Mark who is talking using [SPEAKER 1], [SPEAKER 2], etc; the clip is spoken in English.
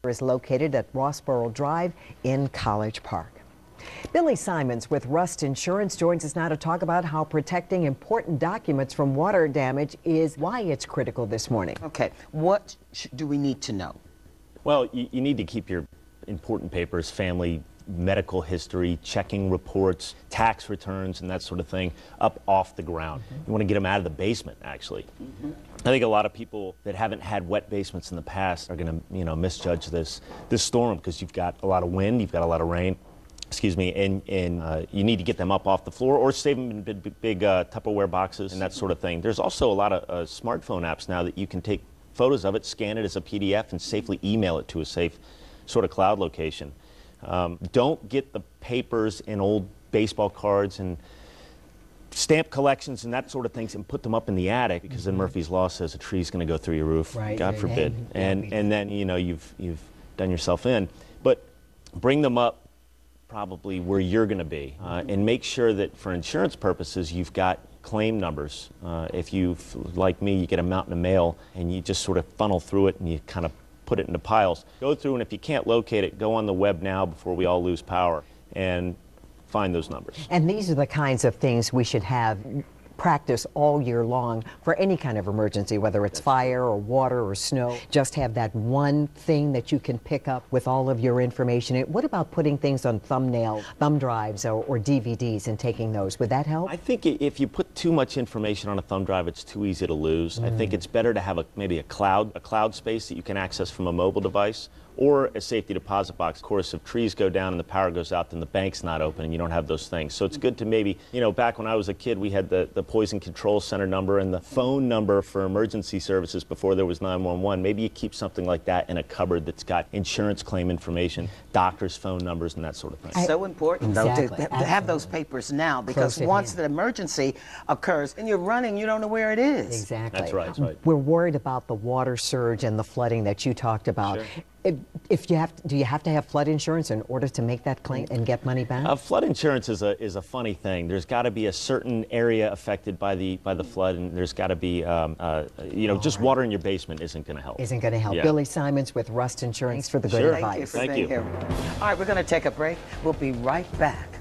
[SPEAKER 1] Is located at Rossboro Drive in College Park. Billy Simons with Rust Insurance joins us now to talk about how protecting important documents from water damage is why it's critical this morning.
[SPEAKER 2] Okay, what do we need to know?
[SPEAKER 3] Well, you need to keep your important papers, family, medical history, checking reports, tax returns, and that sort of thing up off the ground. You want to get them out of the basement, actually. I think a lot of people that haven't had wet basements in the past are going to, misjudge this storm because you've got a lot of wind, you've got a lot of rain, excuse me, and you need to get them up off the floor or save them in big Tupperware boxes and that sort of thing. There's also a lot of smartphone apps now that you can take photos of it, scan it as a PDF, and safely email it to a safe sort of cloud location. Don't get the papers and old baseball cards and stamp collections and that sort of things and put them up in the attic, because then Murphy's Law says a tree's going to go through your roof,
[SPEAKER 1] right,
[SPEAKER 3] God forbid, and then you've done yourself in. But bring them up probably where you're going to be, and make sure that for insurance purposes you've got claim numbers. If like me, you get a mountain of mail and you just sort of funnel through it and you kind of put it into piles. Go through, and if you can't locate it, go on the web now before we all lose power and find those numbers.
[SPEAKER 1] And these are the kinds of things we should have practice all year long for any kind of emergency, whether it's fire or water or snow. Just have that one thing that you can pick up with all of your information. What about putting things on thumb drives or DVDs and taking those? Would that help?
[SPEAKER 3] I think if you put too much information on a thumb drive, it's too easy to lose. I think it's better to have maybe a cloud space that you can access from a mobile device, or a safety deposit box. Of course, if trees go down and the power goes out, then the bank's not open and you don't have those things. So it's good to maybe, back when I was a kid, we had the Poison Control Center number and the phone number for emergency services before there was 911. Maybe you keep something like that in a cupboard that's got insurance claim information, doctors' phone numbers, and that sort of thing.
[SPEAKER 2] So important, though, to have those papers now, because once the emergency occurs and you're running, you don't know where it is.
[SPEAKER 1] Exactly.
[SPEAKER 3] That's right. That's right.
[SPEAKER 1] We're worried about the water surge and the flooding that you talked about.
[SPEAKER 3] Sure.
[SPEAKER 1] Do you have to have flood insurance in order to make that claim and get money back?
[SPEAKER 3] Flood insurance is a funny thing. There's got to be a certain area affected by the flood, and there's got to be just water in your basement isn't going to help.
[SPEAKER 1] Isn't going to help.
[SPEAKER 3] Yeah.
[SPEAKER 1] Billy Simons with Rust Insurance for the good
[SPEAKER 3] Sure.
[SPEAKER 1] advice.
[SPEAKER 2] Thank you for being here. All right, we're going to take a break. We'll be right back.